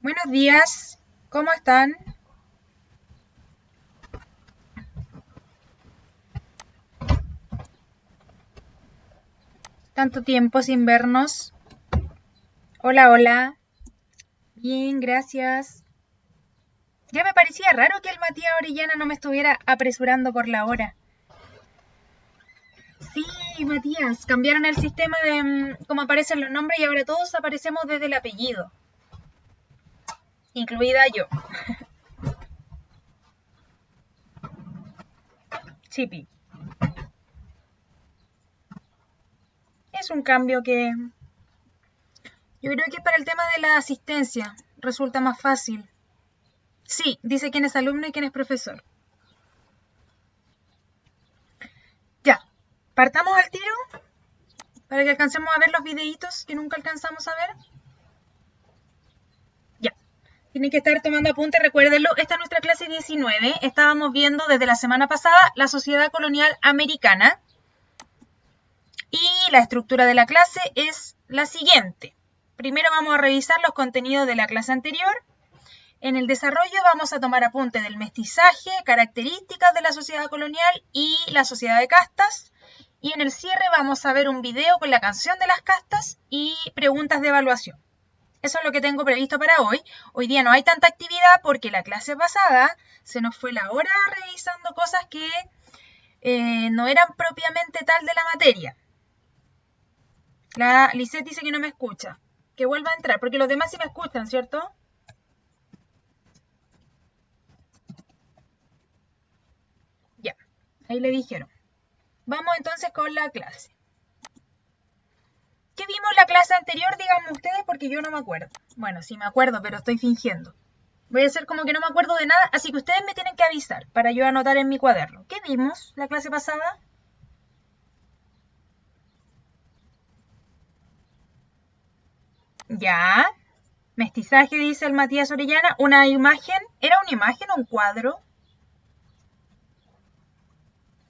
Buenos días, ¿cómo están? Tanto tiempo sin vernos. Hola, hola. Bien, gracias. Ya me parecía raro que el Matías Orellana no me estuviera apresurando por la hora. Sí, Matías, cambiaron el sistema de cómo aparecen los nombres y ahora todos aparecemos desde el apellido, incluida yo. Chipi. Es un cambio que yo creo que para el tema de la asistencia resulta más fácil. Sí, dice quién es alumno y quién es profesor. Ya, partamos al tiro para que alcancemos a ver los videitos que nunca alcanzamos a ver. Ya, tienen que estar tomando apunte, recuérdenlo. Esta es nuestra clase 19. Estábamos viendo desde la semana pasada la sociedad colonial americana. Y la estructura de la clase es la siguiente. Primero vamos a revisar los contenidos de la clase anterior. En el desarrollo vamos a tomar apunte del mestizaje, características de la sociedad colonial y la sociedad de castas. Y en el cierre vamos a ver un video con la canción de las castas y preguntas de evaluación. Eso es lo que tengo previsto para hoy. Hoy día no hay tanta actividad porque la clase pasada se nos fue la hora revisando cosas que no eran propiamente tal de la materia. La Lisette dice que no me escucha. Que vuelva a entrar, porque los demás sí me escuchan, ¿cierto? Ya, ahí le dijeron. Vamos entonces con la clase. ¿Qué vimos la clase anterior? Díganme ustedes porque yo no me acuerdo. Bueno, sí me acuerdo, pero estoy fingiendo. Voy a hacer como que no me acuerdo de nada, así que ustedes me tienen que avisar para yo anotar en mi cuaderno. ¿Qué vimos la clase pasada? Ya. Mestizaje, dice el Matías Orellana. Una imagen. ¿Era una imagen o un cuadro?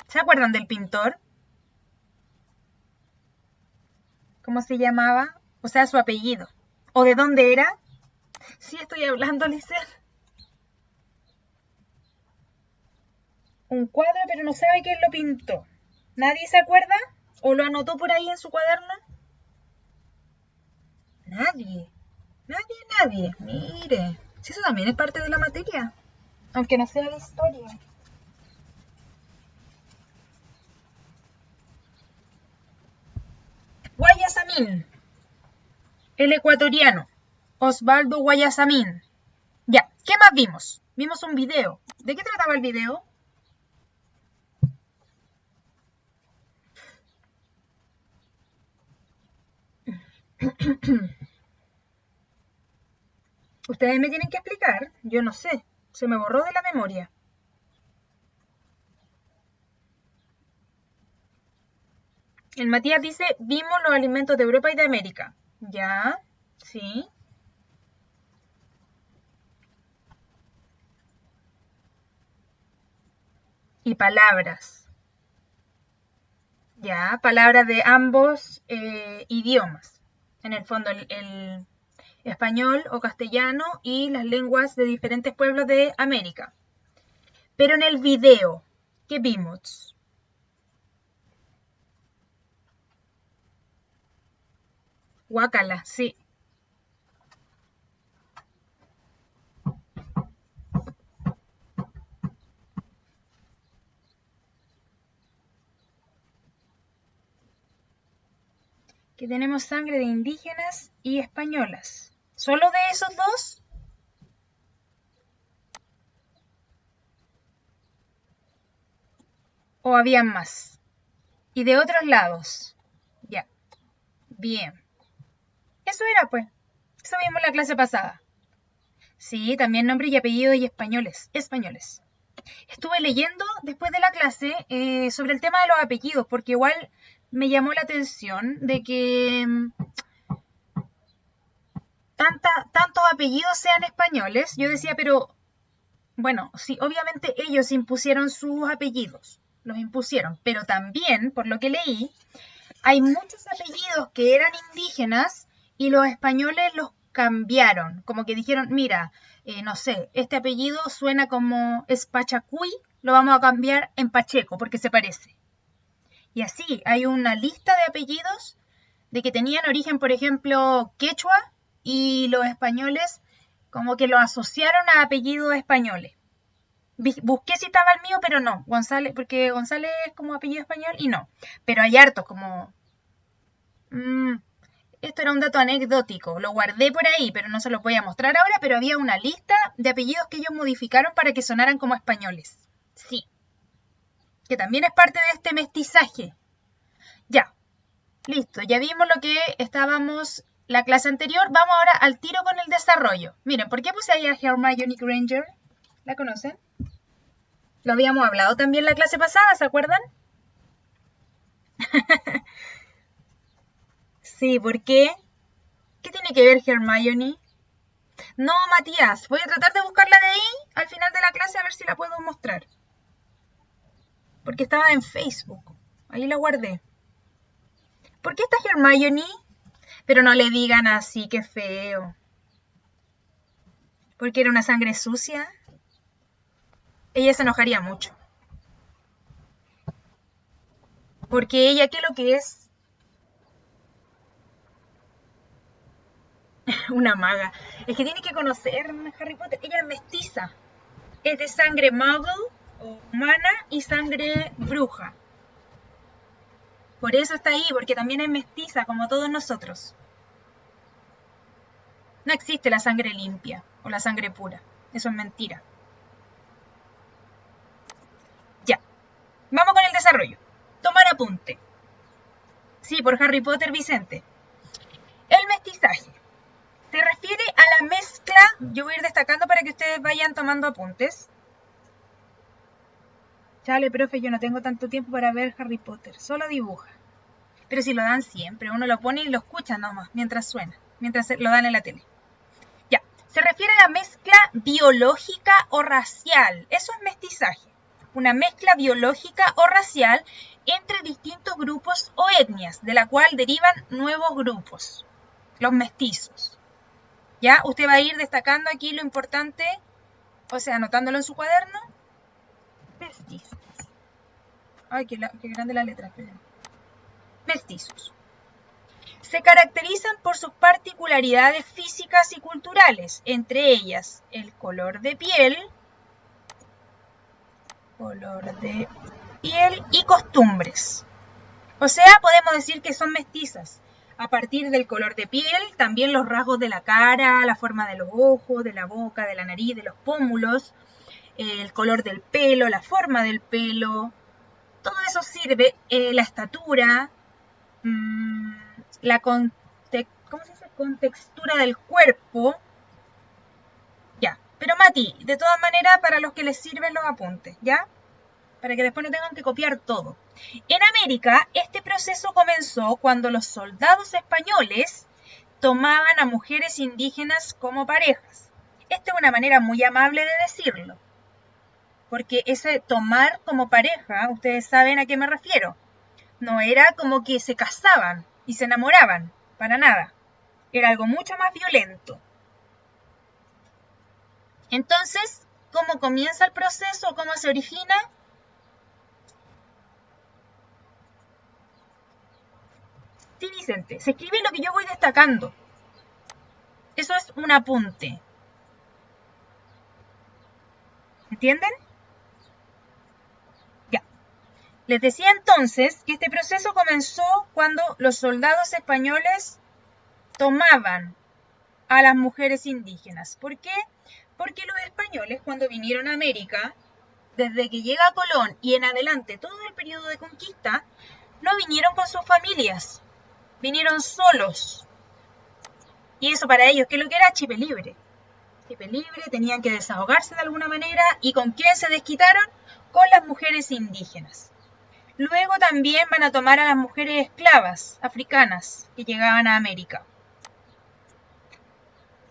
¿Se acuerdan del pintor? ¿Cómo se llamaba? O sea, su apellido. ¿O de dónde era? Sí, estoy hablando, Lisette. Un cuadro, pero no sabe quién lo pintó. ¿Nadie se acuerda? ¿O lo anotó por ahí en su cuaderno? Nadie. Nadie. Mire. Si eso también es parte de la materia. Aunque no sea de historia. Guayasamín. El ecuatoriano. Osvaldo Guayasamín. Ya, ¿qué más vimos? Vimos un video. ¿De qué trataba el video? Ustedes me tienen que explicar. Yo no sé. Se me borró de la memoria. El Matías dice, vimos los alimentos de Europa y de América. Ya, sí. Y palabras. Ya, palabras de ambos idiomas. En el fondo, el español o castellano y las lenguas de diferentes pueblos de América. Pero en el video, ¿qué vimos? Guacala, sí. Que tenemos sangre de indígenas y españolas. ¿Solo de esos dos? ¿O habían más? Y de otros lados. Ya, bien. Eso era, pues. Eso vimos la clase pasada. Sí, también nombre y apellido y españoles. Españoles. Estuve leyendo después de la clase sobre el tema de los apellidos, porque igual me llamó la atención de que tantos apellidos sean españoles. Yo decía, pero bueno, sí, obviamente ellos impusieron sus apellidos, los impusieron, pero también, por lo que leí, hay muchos apellidos que eran indígenas y los españoles los cambiaron, como que dijeron, mira, no sé, este apellido suena como Espachacuy, lo vamos a cambiar en Pacheco porque se parece. Y así, hay una lista de apellidos de que tenían origen, por ejemplo, quechua, y los españoles como que lo asociaron a apellidos españoles. Busqué si estaba el mío, pero no, González, porque González es como apellido español y no. Pero hay hartos como... esto era un dato anecdótico, lo guardé por ahí, pero no se los voy a mostrar ahora, pero había una lista de apellidos que ellos modificaron para que sonaran como españoles. Sí, que también es parte de este mestizaje. Ya, listo, ya vimos lo que estábamos la clase anterior, vamos ahora al tiro con el desarrollo. Miren, ¿por qué puse ahí a Hermione Granger? ¿La conocen? Lo habíamos hablado también la clase pasada, ¿se acuerdan? Sí, ¿por qué? ¿Qué tiene que ver Hermione? No, Matías, voy a tratar de buscarla de ahí al final de la clase a ver si la puedo mostrar. Porque estaba en Facebook. Ahí la guardé. ¿Por qué está Hermione? Pero no le digan así, qué feo. ¿Porque era una sangre sucia? Ella se enojaría mucho. Porque ella, ¿qué es lo que es? Una maga. Es que tiene que conocer Harry Potter. Ella es mestiza. Es de sangre muggle o humana y sangre bruja. Por eso está ahí, porque también es mestiza, como todos nosotros. No existe la sangre limpia o la sangre pura. Eso es mentira. Ya. Vamos con el desarrollo. Tomar apunte. Sí, por Harry Potter, Vicente. El mestizaje se refiere a la mezcla. Yo voy a ir destacando para que ustedes vayan tomando apuntes. Chale, profe, yo no tengo tanto tiempo para ver Harry Potter. Solo dibuja. Pero si lo dan siempre, uno lo pone y lo escucha nomás, mientras suena, mientras lo dan en la tele. Ya, se refiere a la mezcla biológica o racial. Eso es mestizaje. Una mezcla biológica o racial entre distintos grupos o etnias, de la cual derivan nuevos grupos, los mestizos. ¿Ya? Usted va a ir destacando aquí lo importante, o sea, anotándolo en su cuaderno. Mestizos. Ay, qué grande la letra. Mestizos. Se caracterizan por sus particularidades físicas y culturales, entre ellas el color de piel y costumbres. O sea, podemos decir que son mestizas. A partir del color de piel, también los rasgos de la cara, la forma de los ojos, de la boca, de la nariz, de los pómulos, el color del pelo, la forma del pelo, todo eso sirve, la estatura, la contextura del cuerpo. Ya, pero Mati, de todas maneras, para los que les sirven los apuntes, ¿ya? Para que después no tengan que copiar todo. En América, este proceso comenzó cuando los soldados españoles tomaban a mujeres indígenas como parejas. Esta es una manera muy amable de decirlo, porque ese tomar como pareja, ustedes saben a qué me refiero. No era como que se casaban y se enamoraban, para nada. Era algo mucho más violento. Entonces, ¿cómo comienza el proceso? ¿Cómo se origina? Sí, Vicente, se escribe lo que yo voy destacando. Eso es un apunte. ¿Entienden? Ya. Les decía entonces que este proceso comenzó cuando los soldados españoles tomaban a las mujeres indígenas. ¿Por qué? Porque los españoles, cuando vinieron a América, desde que llega Colón y en adelante todo el periodo de conquista, no vinieron con sus familias, vinieron solos. Y eso para ellos, ¿qué es lo que era? Chipe libre. Chipe libre, tenían que desahogarse de alguna manera. ¿Y con quién se desquitaron? Con las mujeres indígenas. Luego también van a tomar a las mujeres esclavas africanas que llegaban a América.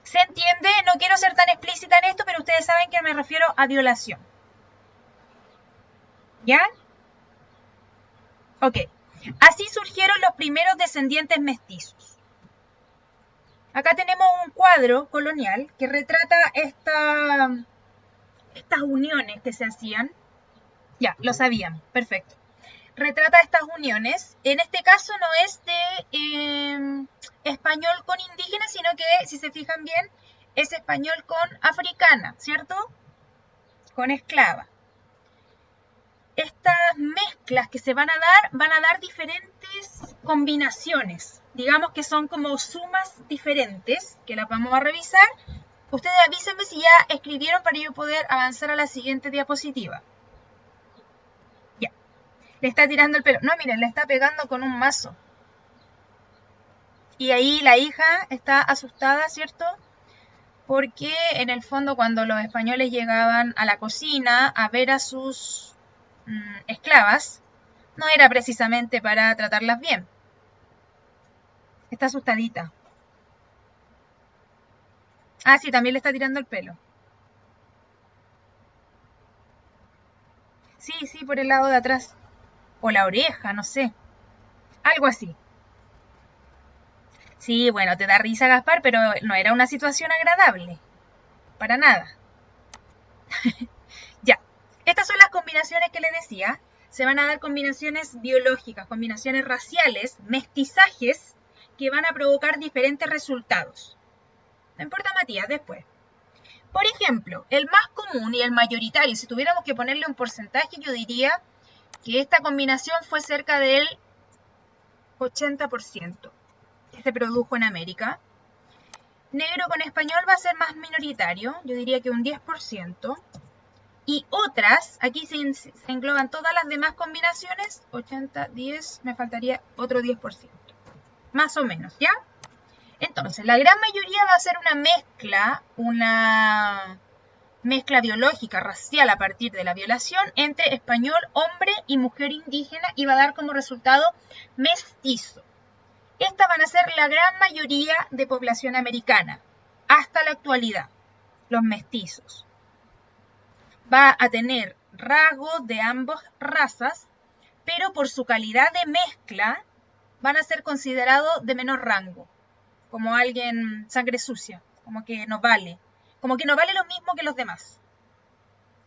¿Se entiende? No quiero ser tan explícita en esto, pero ustedes saben que me refiero a violación. ¿Ya? Ok. Así surgieron los primeros descendientes mestizos. Acá tenemos un cuadro colonial que retrata estas uniones que se hacían. Ya, lo sabían, perfecto. Retrata estas uniones. En este caso no es de español con indígena, sino que, si se fijan bien, es español con africana, ¿cierto? Con esclava. Estas mezclas que se van a dar diferentes combinaciones. Digamos que son como sumas diferentes, que las vamos a revisar. Ustedes avísenme si ya escribieron para yo poder avanzar a la siguiente diapositiva. Ya. Le está tirando el pelo. No, miren, le está pegando con un mazo. Y ahí la hija está asustada, ¿cierto? Porque en el fondo cuando los españoles llegaban a la cocina a ver a sus esclavas, no era precisamente para tratarlas bien. Está asustadita. Ah, sí, también le está tirando el pelo. Sí, sí, por el lado de atrás. O la oreja, no sé. Algo así. Sí, bueno, te da risa, Gaspar, pero no era una situación agradable. Para nada. Ya. Estas son las combinaciones que les decía. Se van a dar combinaciones biológicas, combinaciones raciales, mestizajes, que van a provocar diferentes resultados. No importa, Matías, después. Por ejemplo, el más común y el mayoritario, si tuviéramos que ponerle un porcentaje, yo diría que esta combinación fue cerca del 80% que se produjo en América. Negro con español va a ser más minoritario, yo diría que un 10%. Y otras, aquí se engloban todas las demás combinaciones, 80, 10, me faltaría otro 10%. Más o menos, ¿ya? Entonces, la gran mayoría va a ser una mezcla biológica, racial, a partir de la violación entre español, hombre y mujer indígena, y va a dar como resultado mestizo. Estas van a ser la gran mayoría de población americana, hasta la actualidad, los mestizos. Va a tener rasgos de ambas razas, pero por su calidad de mezcla van a ser considerados de menor rango, como alguien sangre sucia, como que no vale lo mismo que los demás.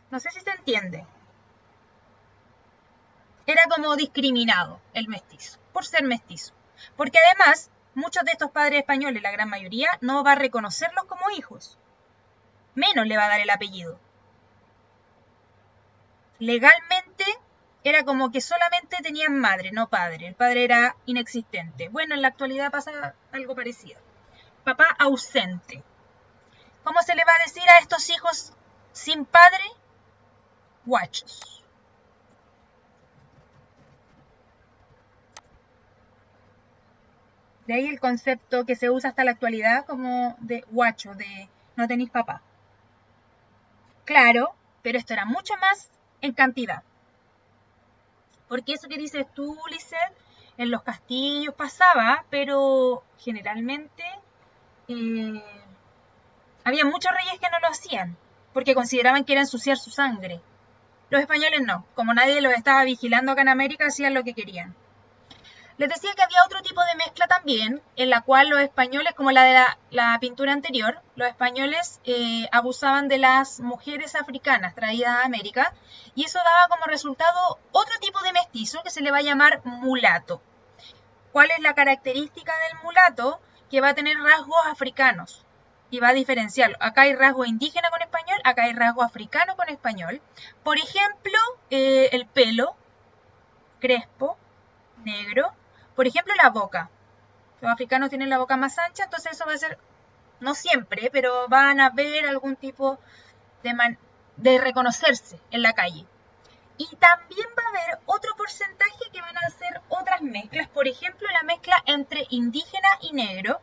No sé si se entiende. Era como discriminado el mestizo, por ser mestizo. Porque además, muchos de estos padres españoles, la gran mayoría, no va a reconocerlos como hijos. Menos le va a dar el apellido. Legalmente era como que solamente tenían madre, no padre. El padre era inexistente. Bueno, en la actualidad pasa algo parecido. Papá ausente. ¿Cómo se le va a decir a estos hijos sin padre? Guachos. De ahí el concepto que se usa hasta la actualidad como de guacho, de no tenéis papá. Claro, pero esto era mucho más en cantidad. Porque eso que dices tú, Lisset, en los castillos pasaba, pero generalmente había muchos reyes que no lo hacían, porque consideraban que era ensuciar su sangre. Los españoles no, como nadie los estaba vigilando acá en América, hacían lo que querían. Les decía que había otro tipo de mezcla también, en la cual los españoles, como la de la pintura anterior, los españoles abusaban de las mujeres africanas traídas a América, y eso daba como resultado otro tipo de mestizo que se le va a llamar mulato. ¿Cuál es la característica del mulato? Que va a tener rasgos africanos y va a diferenciarlo. Acá hay rasgo indígena con español, acá hay rasgo africano con español. Por ejemplo, el pelo crespo, negro. Por ejemplo, la boca. Los africanos tienen la boca más ancha, entonces eso va a ser, no siempre, pero van a ver algún tipo de reconocerse en la calle. Y también va a haber otro porcentaje que van a hacer otras mezclas. Por ejemplo, la mezcla entre indígena y negro,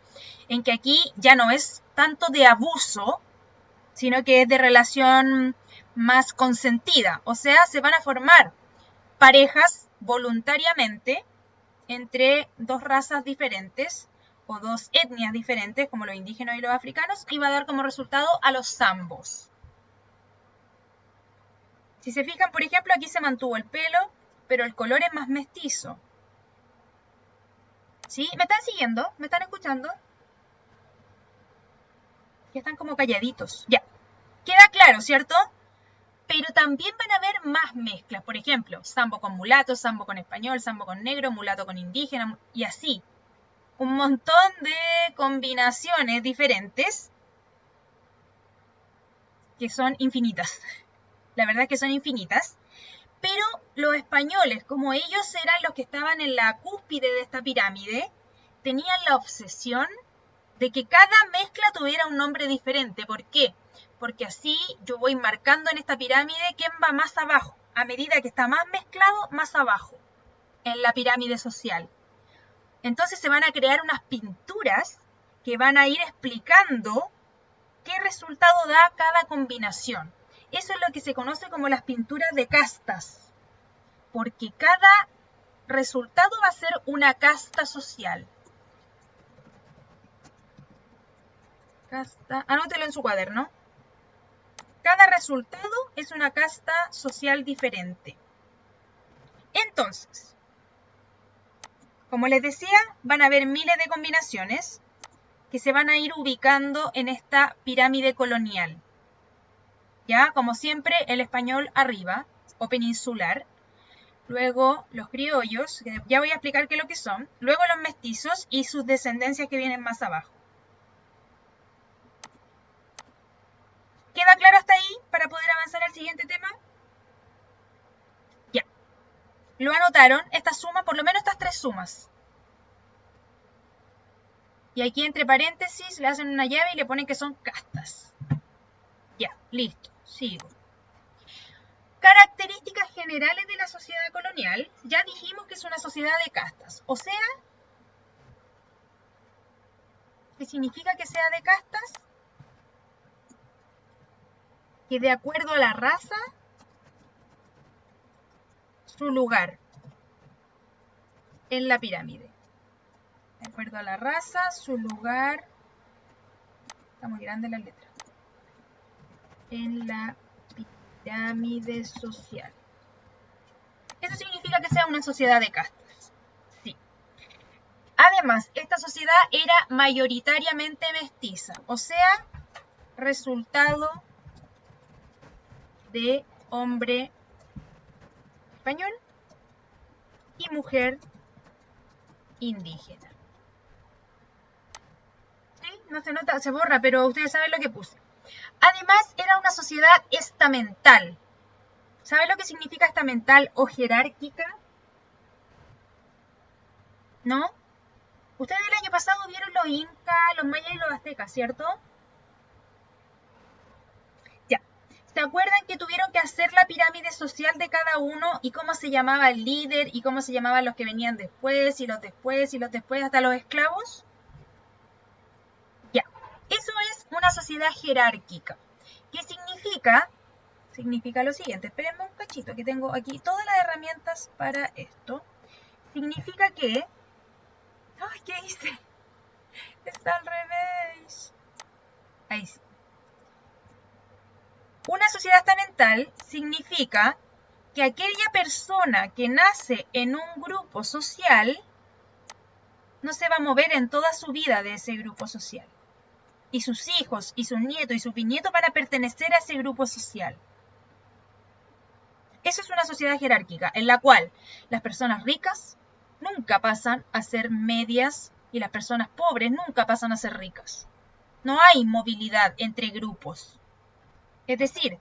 en que aquí ya no es tanto de abuso, sino que es de relación más consentida. O sea, se van a formar parejas voluntariamente entre dos razas diferentes o dos etnias diferentes, como los indígenas y los africanos, y va a dar como resultado a los zambos. Si se fijan, por ejemplo, aquí se mantuvo el pelo, pero el color es más mestizo. ¿Sí? ¿Me están siguiendo? ¿Me están escuchando? Ya están como calladitos. Ya. Queda claro, ¿cierto? Pero también van a haber más mezclas. Por ejemplo, sambo con mulato, sambo con español, sambo con negro, mulato con indígena y así. Un montón de combinaciones diferentes que son infinitas. La verdad es que son infinitas. Pero los españoles, como ellos eran los que estaban en la cúspide de esta pirámide, tenían la obsesión de que cada mezcla tuviera un nombre diferente. ¿Por qué? Porque así yo voy marcando en esta pirámide quién va más abajo. A medida que está más mezclado, más abajo en la pirámide social. Entonces se van a crear unas pinturas que van a ir explicando qué resultado da cada combinación. Eso es lo que se conoce como las pinturas de castas. Porque cada resultado va a ser una casta social. Anótelo en su cuaderno. Cada resultado es una casta social diferente. Entonces, como les decía, van a haber miles de combinaciones que se van a ir ubicando en esta pirámide colonial. Ya, como siempre, el español arriba, o peninsular. Luego los criollos, que ya voy a explicar qué es lo que son. Luego los mestizos y sus descendencias que vienen más abajo. ¿Queda claro hasta ahí para poder avanzar al siguiente tema? Ya. ¿Lo anotaron? Esta suma, por lo menos estas tres sumas. Y aquí entre paréntesis le hacen una llave y le ponen que son castas. Ya, listo. Sigo. Características generales de la sociedad colonial. Ya dijimos que es una sociedad de castas. O sea, ¿qué significa que sea de castas? Que de acuerdo a la raza, su lugar en la pirámide. De acuerdo a la raza, su lugar. Está muy grande la letra. En la pirámide social. Eso significa que sea una sociedad de castas. Sí. Además, esta sociedad era mayoritariamente mestiza. O sea, resultado de hombre español y mujer indígena. ¿Sí? No se nota, se borra, pero ustedes saben lo que puse. Además, era una sociedad estamental. ¿Saben lo que significa estamental o jerárquica? ¿No? Ustedes el año pasado vieron los incas, los mayas y los aztecas, ¿cierto? Ya. ¿Se acuerdan que tuvieron que hacer la pirámide social de cada uno y cómo se llamaba el líder y cómo se llamaban los que venían después y los después y los después hasta los esclavos? Ya. Eso es una sociedad jerárquica. ¿Qué significa? Significa lo siguiente. Espérenme un cachito, que tengo aquí todas las herramientas para esto. Significa que... ¡Ay, qué hice! Está al revés. Ahí sí. Una sociedad estamental significa que aquella persona que nace en un grupo social no se va a mover en toda su vida de ese grupo social. Y sus hijos, y sus nietos, y sus bisnietos van a pertenecer a ese grupo social. Eso es una sociedad jerárquica, en la cual las personas ricas nunca pasan a ser medias y las personas pobres nunca pasan a ser ricas. No hay movilidad entre grupos. Es decir,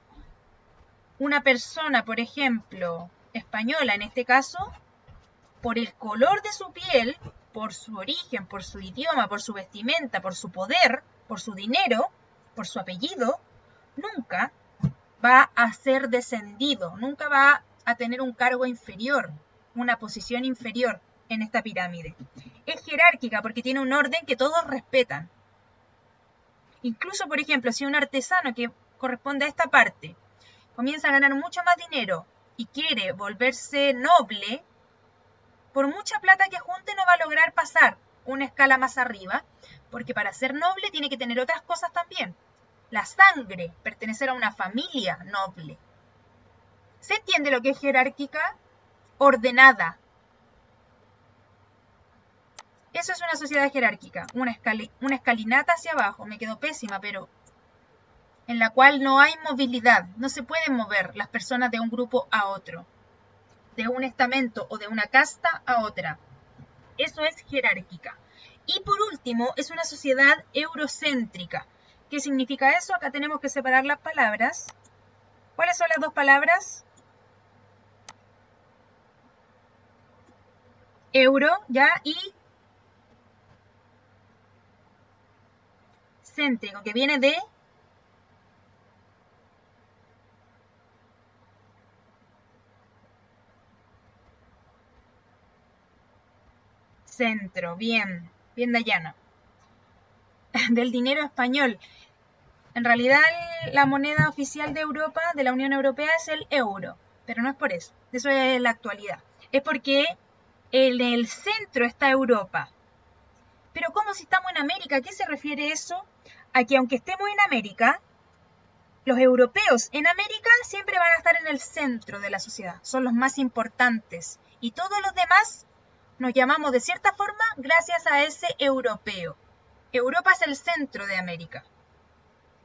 una persona, por ejemplo, española en este caso, por el color de su piel, por su origen, por su idioma, por su vestimenta, por su poder, por su dinero, por su apellido, nunca va a ser descendido, nunca va a tener un cargo inferior, una posición inferior en esta pirámide. Es jerárquica porque tiene un orden que todos respetan. Incluso, por ejemplo, si un artesano que corresponde a esta parte comienza a ganar mucho más dinero y quiere volverse noble, por mucha plata que junte no va a lograr pasar una escala más arriba, porque para ser noble tiene que tener otras cosas también. La sangre, pertenecer a una familia noble. ¿Se entiende lo que es jerárquica? Ordenada. Eso es una sociedad jerárquica, una escalinata hacia abajo. Me quedó pésima, pero en la cual no hay movilidad, no se pueden mover las personas de un grupo a otro, de un estamento o de una casta a otra. Eso es jerárquica. Y por último, es una sociedad eurocéntrica. ¿Qué significa eso? Acá tenemos que separar las palabras. ¿Cuáles son las dos palabras? Euro, ¿ya? Y céntrico, que viene de centro. Bien, bien, Dayana. Del dinero español. En realidad, la moneda oficial de Europa, de la Unión Europea, es el euro. Pero no es por eso. Eso es la actualidad. Es porque en el centro está Europa. Pero ¿cómo si estamos en América? ¿A qué se refiere eso? A que aunque estemos en América, los europeos en América siempre van a estar en el centro de la sociedad. Son los más importantes. Y todos los demás nos llamamos de cierta forma gracias a ese europeo. Europa es el centro de América.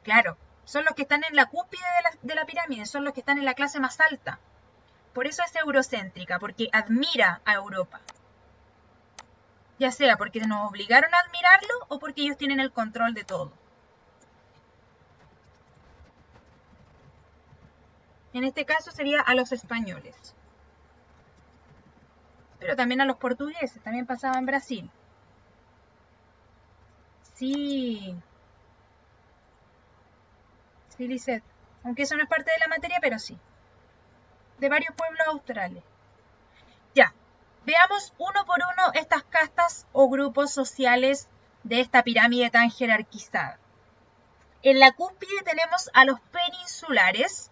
Claro, son los que están en la cúspide de la pirámide, son los que están en la clase más alta. Por eso es eurocéntrica, porque admira a Europa. Ya sea porque nos obligaron a admirarlo o porque ellos tienen el control de todo. En este caso sería a los españoles. Pero también a los portugueses, también pasaba en Brasil. Sí. Sí, Lisette. Aunque eso no es parte de la materia, pero sí. De varios pueblos australes. Ya. Veamos uno por uno estas castas o grupos sociales de esta pirámide tan jerarquizada. En la cúspide tenemos a los peninsulares,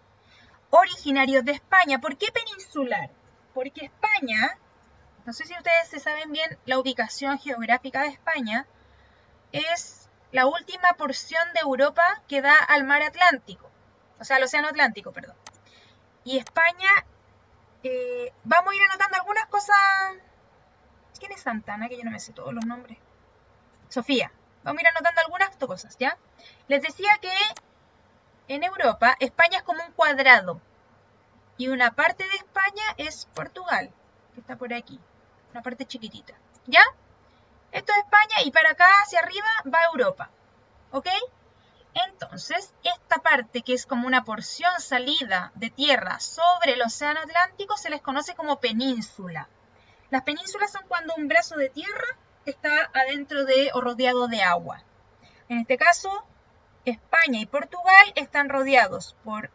originarios de España. ¿Por qué peninsular? Porque España, no sé si ustedes se saben bien la ubicación geográfica de España, es la última porción de Europa que da al mar Atlántico, o sea, al océano Atlántico, perdón. Y España, vamos a ir anotando algunas cosas. ¿Quién es Santana? Que yo no me sé todos los nombres. Sofía. Vamos a ir anotando algunas cosas, ¿ya? Les decía que en Europa, España es como un cuadrado. Y una parte de España es Portugal, que está por aquí. Una parte chiquitita. ¿Ya? Esto es España y para acá hacia arriba va Europa. ¿Ok? Entonces, esta parte que es como una porción salida de tierra sobre el océano Atlántico se les conoce como península. Las penínsulas son cuando un brazo de tierra está adentro de o rodeado de agua. En este caso, España y Portugal están rodeados por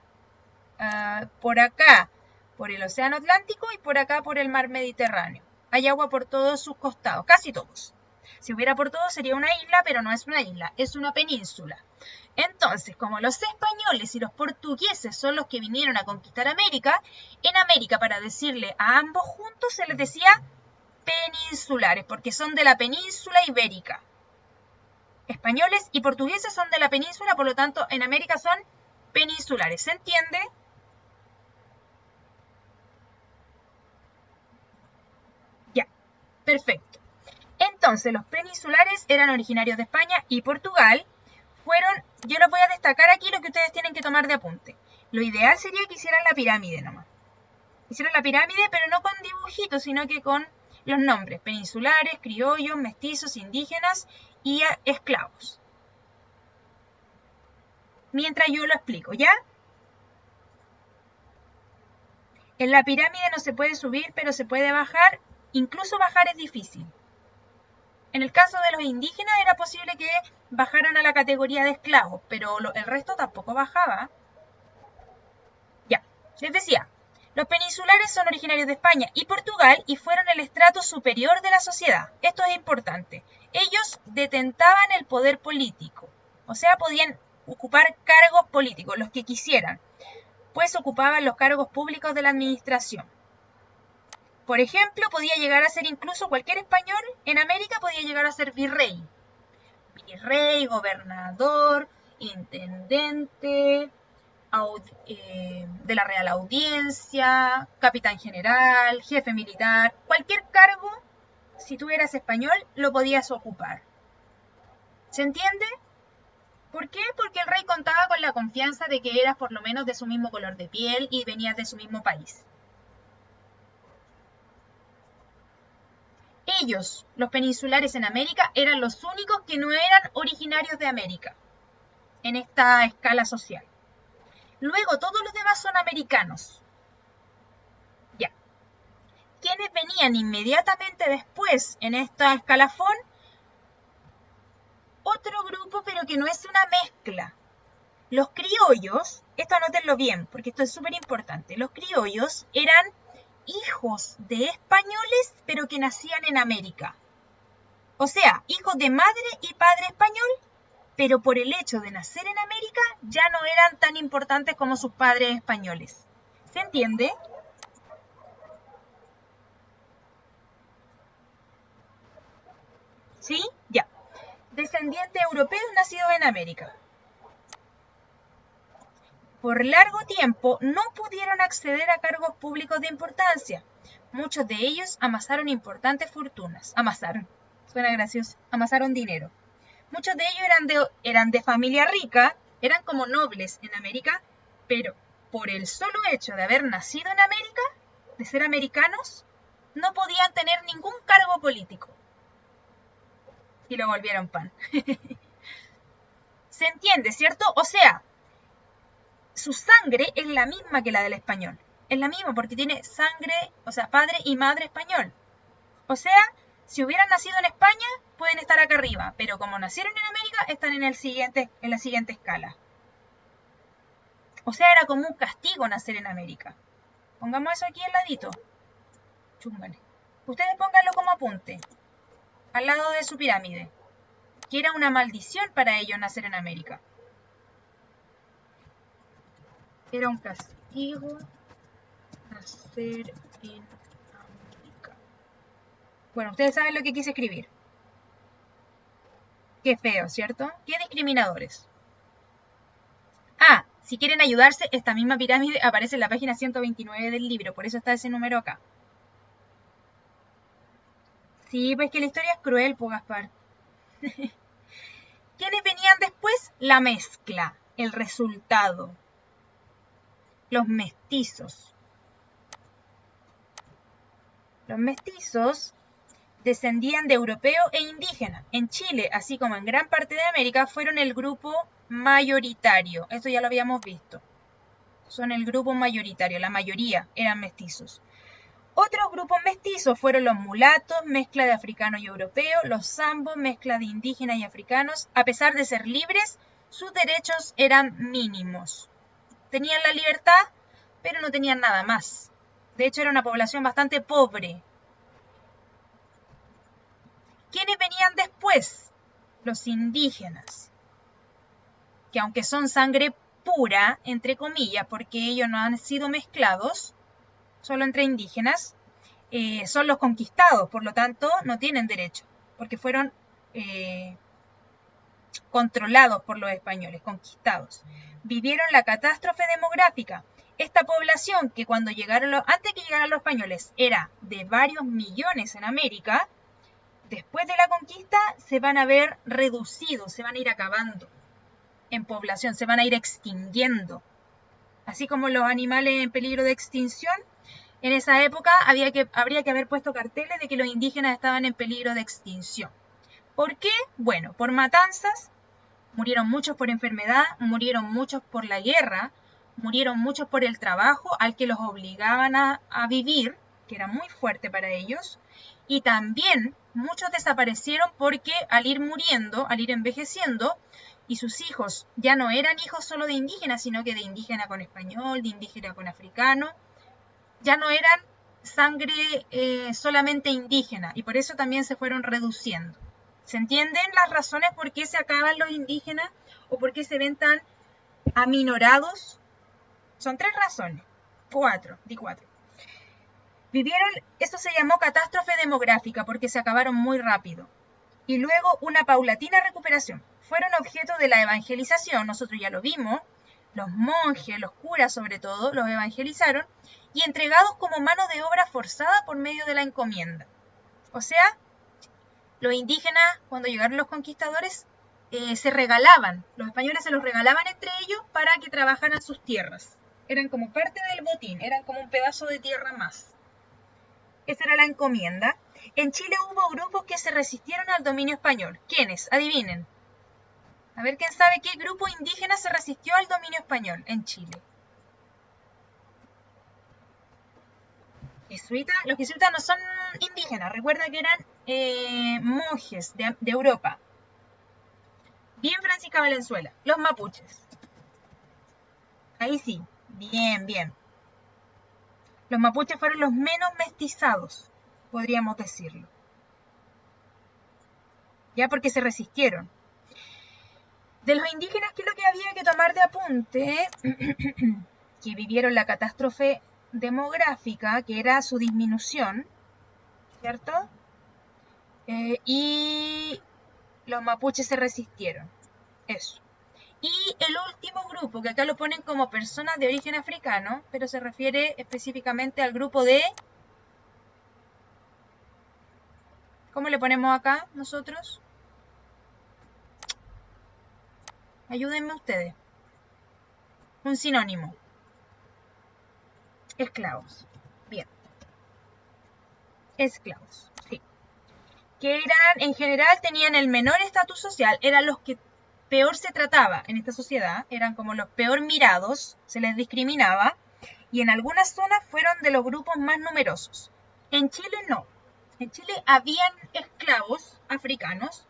acá por el océano Atlántico y por acá por el mar Mediterráneo. Hay agua por todos sus costados, casi todos. Si hubiera por todos sería una isla, pero no es una isla, es una península. Entonces, como los españoles y los portugueses son los que vinieron a conquistar América, en América para decirle a ambos juntos se les decía peninsulares, porque son de la península ibérica. Españoles y portugueses son de la península, por lo tanto en América son peninsulares. ¿Se entiende? Ya, perfecto. Entonces, los peninsulares eran originarios de España y Portugal. Yo les voy a destacar aquí lo que ustedes tienen que tomar de apunte. Lo ideal sería que hicieran la pirámide nomás. Hicieran la pirámide, pero no con dibujitos, sino que con los nombres. Peninsulares, criollos, mestizos, indígenas y esclavos. Mientras yo lo explico, ¿ya? En la pirámide no se puede subir, pero se puede bajar. Incluso bajar es difícil. En el caso de los indígenas era posible que bajaran a la categoría de esclavos, pero el resto tampoco bajaba. Ya, les decía, los peninsulares son originarios de España y Portugal y fueron el estrato superior de la sociedad. Esto es importante. Ellos detentaban el poder político, o sea, podían ocupar cargos políticos, los que quisieran, pues ocupaban los cargos públicos de la administración. Por ejemplo, podía llegar a ser incluso cualquier español en América podía llegar a ser virrey. Virrey, gobernador, intendente, de la Real Audiencia, capitán general, jefe militar. Cualquier cargo, si tú eras español, lo podías ocupar. ¿Se entiende? ¿Por qué? Porque el rey contaba con la confianza de que eras por lo menos de su mismo color de piel y venías de su mismo país. Ellos, los peninsulares en América, eran los únicos que no eran originarios de América en esta escala social. Luego todos los demás son americanos. Ya. Quienes venían inmediatamente después en esta escalafón, otro grupo, pero que no es una mezcla. Los criollos, esto anótenlo bien, porque esto es súper importante. Los criollos eran hijos de españoles, pero que nacían en América. O sea, hijos de madre y padre español, pero por el hecho de nacer en América ya no eran tan importantes como sus padres españoles. ¿Se entiende? ¿Sí? Ya. Descendientes europeos nacidos en América. Por largo tiempo no pudieron acceder a cargos públicos de importancia. Muchos de ellos amasaron importantes fortunas. Amasaron. Suena gracioso. Amasaron dinero. Muchos de ellos eran de familia rica, eran como nobles en América, pero por el solo hecho de haber nacido en América, de ser americanos, no podían tener ningún cargo político. Y lo volvieron pan. ¿Se entiende, cierto? O sea, su sangre es la misma que la del español. Es la misma porque tiene sangre, o sea, padre y madre español. O sea, si hubieran nacido en España, pueden estar acá arriba. Pero como nacieron en América, están en la siguiente escala. O sea, era como un castigo nacer en América. Pongamos eso aquí al ladito. Chúmbale. Ustedes pónganlo como apunte. Al lado de su pirámide. Que era una maldición para ellos nacer en América. Era un castigo nacer en América. Bueno, ustedes saben lo que quise escribir. Qué feo, ¿cierto? Qué discriminadores. Ah, si quieren ayudarse, esta misma pirámide aparece en la página 129 del libro, por eso está ese número acá. Sí, pues que la historia es cruel, po, Gaspar. ¿Quiénes venían después? La mezcla, el resultado. Los mestizos. Los mestizos descendían de europeos e indígenas. En Chile, así como en gran parte de América, fueron el grupo mayoritario. Esto ya lo habíamos visto. Son el grupo mayoritario, la mayoría eran mestizos. Otros grupos mestizos fueron los mulatos, mezcla de africanos y europeos, los zambos, mezcla de indígenas y africanos. A pesar de ser libres, sus derechos eran mínimos. Tenían la libertad, pero no tenían nada más. De hecho, era una población bastante pobre. ¿Quiénes venían después? Los indígenas, que aunque son sangre pura, entre comillas, porque ellos no han sido mezclados, solo entre indígenas, son los conquistados, por lo tanto no tienen derecho, porque fueron controlados por los españoles, conquistados. Vivieron la catástrofe demográfica. Esta población que cuando antes que llegaran los españoles era de varios millones en América, después de la conquista se van a ver reducidos, se van a ir acabando en población, se van a ir extinguiendo. Así como los animales en peligro de extinción, en esa época habría que haber puesto carteles de que los indígenas estaban en peligro de extinción. ¿Por qué? Bueno, por matanzas, murieron muchos por enfermedad, murieron muchos por la guerra, murieron muchos por el trabajo al que los obligaban a vivir, que era muy fuerte para ellos, y también muchos desaparecieron porque al ir muriendo, al ir envejeciendo, y sus hijos ya no eran hijos solo de indígenas, sino que de indígena con español, de indígena con africano, ya no eran sangre solamente indígena, y por eso también se fueron reduciendo. ¿Se entienden las razones por qué se acaban los indígenas o por qué se ven tan aminorados? Son 3 razones. 4. Vivieron, esto se llamó catástrofe demográfica porque se acabaron muy rápido. Y luego una paulatina recuperación. Fueron objeto de la evangelización, nosotros ya lo vimos, los monjes, los curas sobre todo, los evangelizaron y entregados como mano de obra forzada por medio de la encomienda. O sea, los indígenas, cuando llegaron los conquistadores, se regalaban, los españoles se los regalaban entre ellos para que trabajaran sus tierras. Eran como parte del botín, eran como un pedazo de tierra más. Esa era la encomienda. En Chile hubo grupos que se resistieron al dominio español. ¿Quiénes? Adivinen. A ver quién sabe qué grupo indígena se resistió al dominio español en Chile. Jesuitas. Los jesuitas no son indígenas, recuerda que eran monjes de Europa. Bien, Francisca Valenzuela. Los mapuches. Ahí sí, bien, bien. Los mapuches fueron los menos mestizados, podríamos decirlo. Ya porque se resistieron. De los indígenas, ¿qué es lo que había que tomar de apunte? Que vivieron la catástrofe demográfica, que era su disminución, ¿cierto? Y los mapuches se resistieron. Eso. Y el último grupo, que acá lo ponen como personas de origen africano, pero se refiere específicamente al grupo de... ¿Cómo le ponemos acá nosotros? Ayúdenme ustedes. Un sinónimo. Esclavos. Bien. Esclavos, sí. Que eran, en general, tenían el menor estatus social, eran los que peor se trataba en esta sociedad, eran como los peor mirados, se les discriminaba, y en algunas zonas fueron de los grupos más numerosos. En Chile no. En Chile habían esclavos africanos,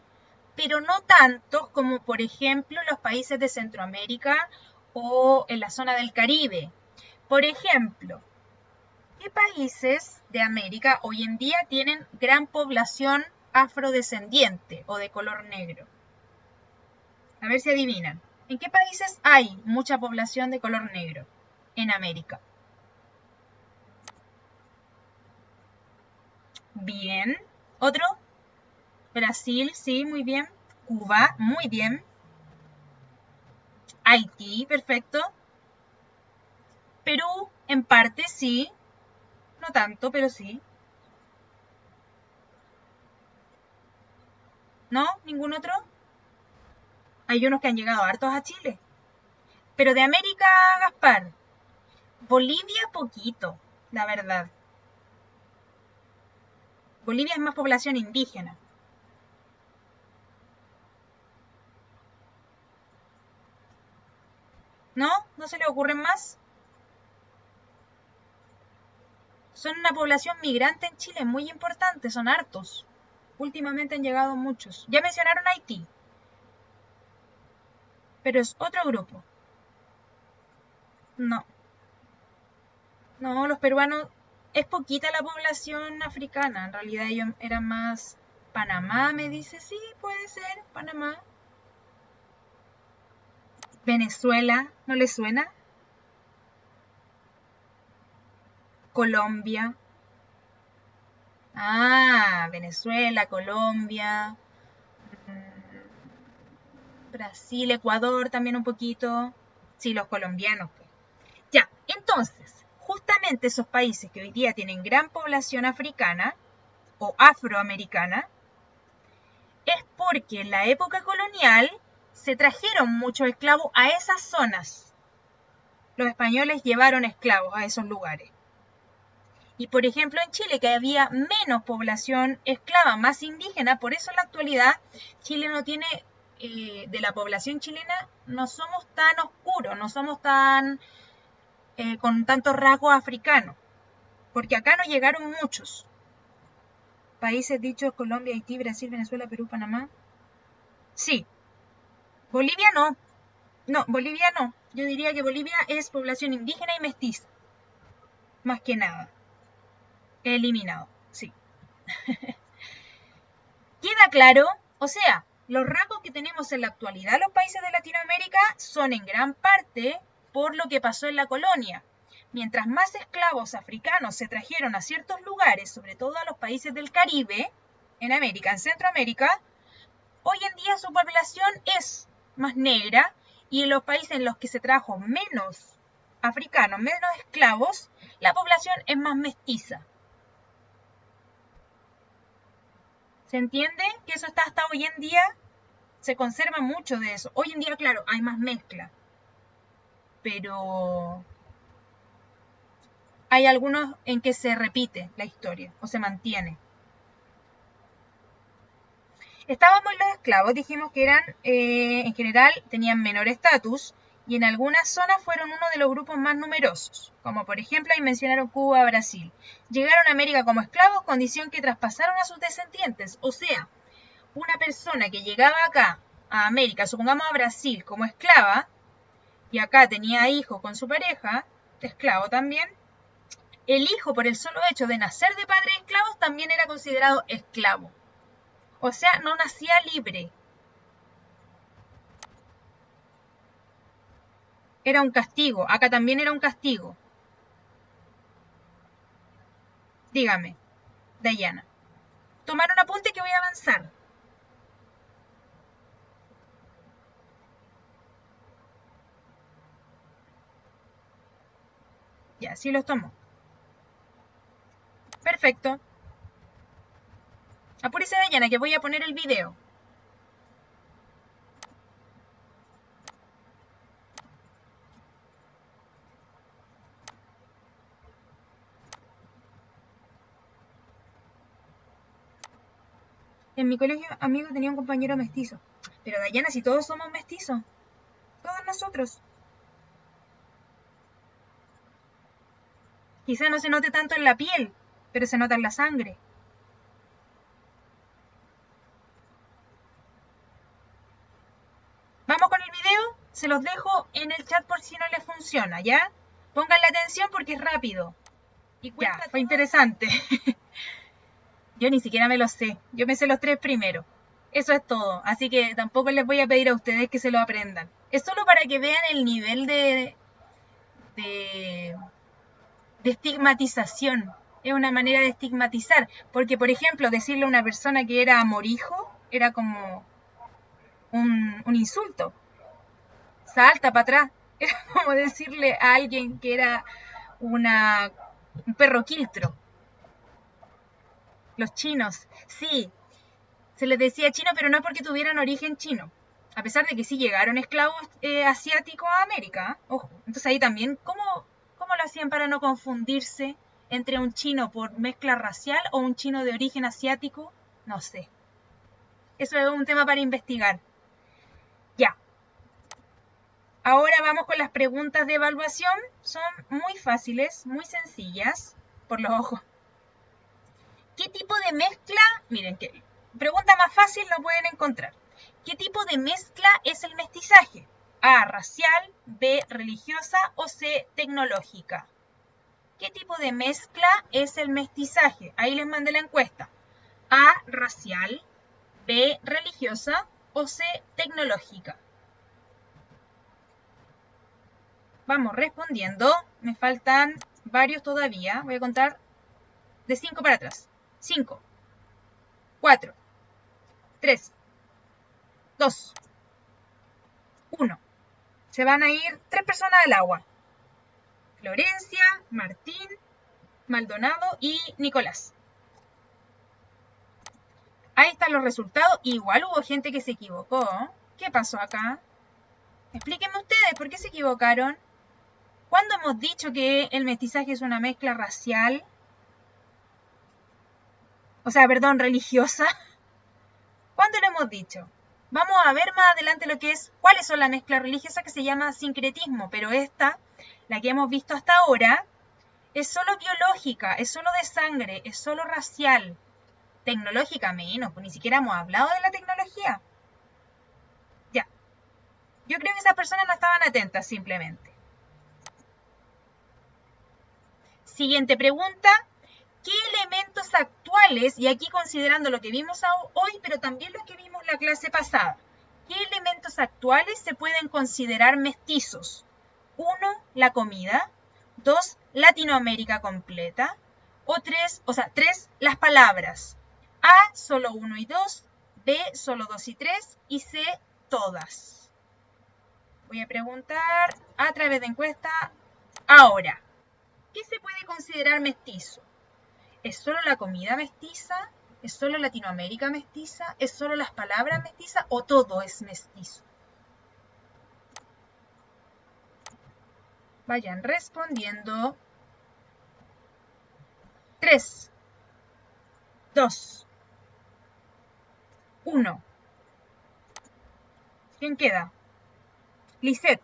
pero no tantos como, por ejemplo, los países de Centroamérica o en la zona del Caribe. Por ejemplo, ¿qué países de América hoy en día tienen gran población afrodescendiente o de color negro? A ver si adivinan. ¿En qué países hay mucha población de color negro en América? Bien. ¿Otro? Brasil, sí, muy bien. Cuba, muy bien. Haití, perfecto. Perú, en parte, sí. No tanto, pero sí. ¿No? ¿Ningún otro? Hay unos que han llegado hartos a Chile. Pero de América, Gaspar, Bolivia poquito, la verdad. Bolivia es más población indígena. ¿No? ¿No se le ocurren más? Son una población migrante en Chile muy importante, son hartos. Últimamente han llegado muchos. Ya mencionaron Haití, pero es otro grupo. No, no, los peruanos, es poquita la población africana, en realidad ellos eran más... Panamá me dice, sí, puede ser, Panamá. Venezuela, ¿no le suena? Colombia. Ah, Venezuela, Colombia, Brasil, Ecuador también un poquito. Sí, los colombianos, pues. Ya, entonces, justamente esos países que hoy día tienen gran población africana o afroamericana, es porque en la época colonial se trajeron muchos esclavos a esas zonas. Los españoles llevaron esclavos a esos lugares. Y por ejemplo en Chile, que había menos población esclava, más indígena, por eso en la actualidad Chile no tiene, de la población chilena, no somos tan oscuros, no somos tan con tantos rasgos africanos, porque acá no llegaron muchos. Países dichos: Colombia, Haití, Brasil, Venezuela, Perú, Panamá. Sí. Bolivia no. No, Bolivia no. Yo diría que Bolivia es población indígena y mestiza. Más que nada. Eliminado, sí. ¿Queda claro? O sea, los rasgos que tenemos en la actualidad los países de Latinoamérica son en gran parte por lo que pasó en la colonia. Mientras más esclavos africanos se trajeron a ciertos lugares, sobre todo a los países del Caribe, en América, en Centroamérica, hoy en día su población es más negra, y en los países en los que se trajo menos africanos, menos esclavos, la población es más mestiza. ¿Se entiende? Que eso está hasta hoy en día, se conserva mucho de eso. Hoy en día, claro, hay más mezcla. pero hay algunos en que se repite la historia o se mantiene. Estábamos en los esclavos, dijimos que eran, en general, tenían menor estatus y en algunas zonas fueron uno de los grupos más numerosos, como por ejemplo ahí mencionaron Cuba, Brasil. Llegaron a América como esclavos, condición que traspasaron a sus descendientes, o sea, una persona que llegaba acá a América, supongamos a Brasil, como esclava, y acá tenía hijo con su pareja, esclavo también, el hijo por el solo hecho de nacer de padres esclavos también era considerado esclavo. O sea, no nacía libre. Era un castigo. Acá también era un castigo. Dígame, Dayana. Tomar un apunte que voy a avanzar. Ya, sí los tomo. Perfecto. Apúrese, Dayana, que voy a poner el video. En mi colegio, amigo, tenía un compañero mestizo. Pero Dayana, si todos somos mestizos. Todos nosotros. Quizá no se note tanto en la piel, pero se nota en la sangre. Vamos con el video, se los dejo en el chat por si no les funciona, ¿ya? Pónganle atención porque es rápido. Y ya, fue interesante. Yo ni siquiera me lo sé, yo me sé los 3 primeros. Eso es todo, así que tampoco les voy a pedir a ustedes que se lo aprendan. Es solo para que vean el nivel de estigmatización. Es una manera de estigmatizar, porque por ejemplo decirle a una persona que era amorijo era como un insulto. Salta para atrás. Era como decirle a alguien que era un perro quiltro. Los chinos, sí, se les decía chino, pero no porque tuvieran origen chino. A pesar de que sí llegaron esclavos asiáticos a América. Ojo, entonces ahí también, ¿cómo lo hacían para no confundirse entre un chino por mezcla racial o un chino de origen asiático? No sé. Eso es un tema para investigar. Ya. Ahora vamos con las preguntas de evaluación. Son muy fáciles, muy sencillas, por los ojos. ¿Qué tipo de mezcla? Miren, que pregunta más fácil lo pueden encontrar. ¿Qué tipo de mezcla es el mestizaje? A, racial, B, religiosa o C, tecnológica. ¿Qué tipo de mezcla es el mestizaje? Ahí les mandé la encuesta. A, racial, B, religiosa o C, tecnológica. Vamos respondiendo. Me faltan varios todavía. Voy a contar de 5 para atrás. 5, 4, 3, 2, 1. Se van a ir 3 personas al agua. Florencia, Martín, Maldonado y Nicolás. Ahí están los resultados. Igual hubo gente que se equivocó. ¿Qué pasó acá? Explíquenme ustedes, ¿por qué se equivocaron? ¿Cuándo hemos dicho que el mestizaje es una mezcla racial? O sea, perdón, religiosa. ¿Cuándo lo hemos dicho? Vamos a ver más adelante lo que es, cuáles son las mezclas religiosas, que se llama sincretismo, pero esta, la que hemos visto hasta ahora, es solo biológica, es solo de sangre, es solo racial. Tecnológica menos, pues ni siquiera hemos hablado de la tecnología. Ya. Yo creo que esas personas no estaban atentas simplemente. Siguiente pregunta. ¿Qué elementos actuales, y aquí considerando lo que vimos hoy, pero también lo que vimos la clase pasada, qué elementos actuales se pueden considerar mestizos? 1, la comida. 2, Latinoamérica completa. O 3, las palabras. A, solo 1 y 2. B, solo 2 y 3. Y C, todas. Voy a preguntar a través de encuesta ahora. ¿Qué se puede considerar mestizo? ¿Es solo la comida mestiza? ¿Es solo Latinoamérica mestiza? ¿Es solo las palabras mestizas? ¿O todo es mestizo? Vayan respondiendo. 3, 2, 1. ¿Quién queda? Lisette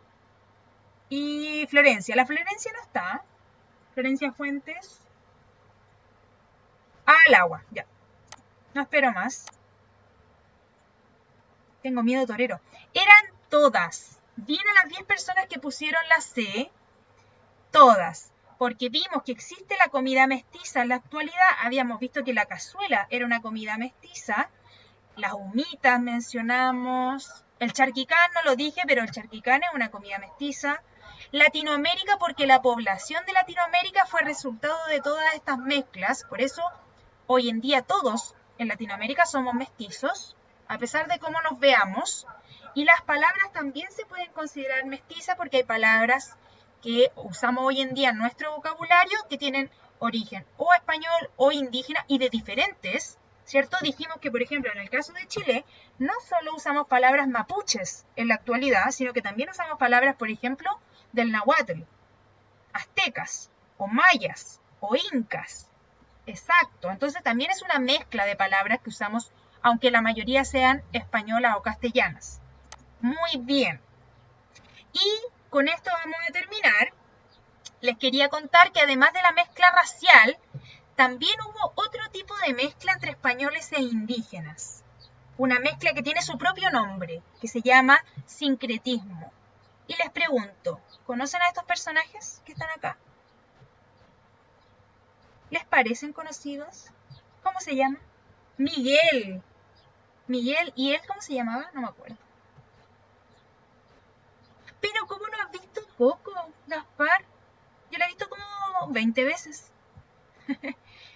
y Florencia. La Florencia no está. Florencia Fuentes. Al agua, ya. No espero más. Tengo miedo torero. Eran todas. Bien a las 10 personas que pusieron la C. Todas. Porque vimos que existe la comida mestiza en la actualidad. Habíamos visto que la cazuela era una comida mestiza. Las humitas mencionamos. El charquicán no lo dije, pero el charquicán es una comida mestiza. Latinoamérica, porque la población de Latinoamérica fue resultado de todas estas mezclas. Por eso, hoy en día todos en Latinoamérica somos mestizos, a pesar de cómo nos veamos. Y las palabras también se pueden considerar mestizas porque hay palabras que usamos hoy en día en nuestro vocabulario que tienen origen o español o indígena y de diferentes, ¿cierto? Dijimos que, por ejemplo, en el caso de Chile, no solo usamos palabras mapuches en la actualidad, sino que también usamos palabras, por ejemplo, del náhuatl, aztecas, o mayas, o incas. Exacto, entonces también es una mezcla de palabras que usamos, aunque la mayoría sean españolas o castellanas. Muy bien. Y con esto vamos a terminar. Les quería contar que además de la mezcla racial, también hubo otro tipo de mezcla entre españoles e indígenas. Una mezcla que tiene su propio nombre, que se llama sincretismo. Y les pregunto, ¿conocen a estos personajes que están acá? ¿Les parecen conocidos? ¿Cómo se llama? Miguel. Miguel, ¿y él cómo se llamaba? No me acuerdo. Pero ¿cómo no has visto Coco, Gaspar? Yo la he visto como 20 veces.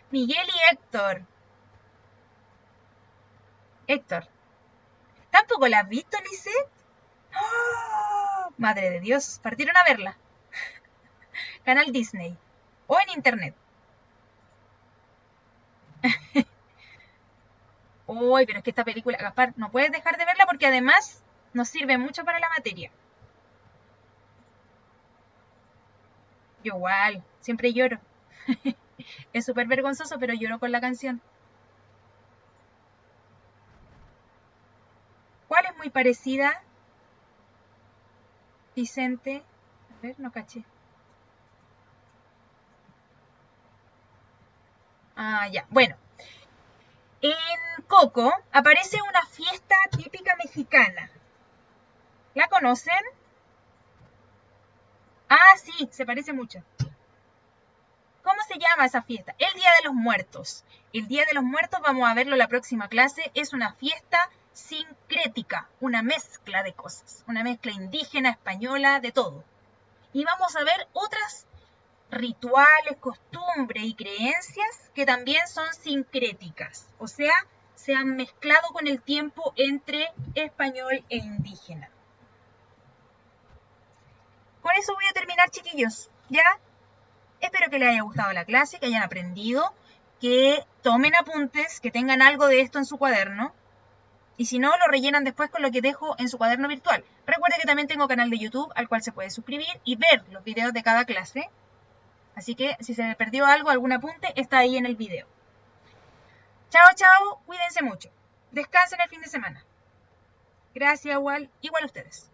Miguel y Héctor. Héctor. ¿Tampoco la has visto, Lisette? ¡Oh! Madre de Dios, partieron a verla. Canal Disney. O en internet. Uy, pero es que esta película, Gaspar, no puedes dejar de verla porque además nos sirve mucho para la materia. Yo igual, siempre lloro. Es súper vergonzoso, pero lloro con la canción. ¿Cuál es muy parecida? Vicente. A ver, no caché. Ah, ya. Bueno. En Coco aparece una fiesta típica mexicana. ¿La conocen? Ah, sí, se parece mucho. ¿Cómo se llama esa fiesta? El Día de los Muertos. El Día de los Muertos, vamos a verlo en la próxima clase, es una fiesta sincrética, una mezcla de cosas, una mezcla indígena, española, de todo. Y vamos a ver otras rituales, costumbres y creencias que también son sincréticas, o sea, se han mezclado con el tiempo entre español e indígena. Con eso voy a terminar, chiquillos, ¿ya? Espero que les haya gustado la clase, que hayan aprendido, que tomen apuntes, que tengan algo de esto en su cuaderno. Y si no, lo rellenan después con lo que dejo en su cuaderno virtual. Recuerde que también tengo canal de YouTube al cual se puede suscribir y ver los videos de cada clase. Así que si se me perdió algo, algún apunte, está ahí en el video. Chao, chao, cuídense mucho. Descansen el fin de semana. Gracias, igual ustedes.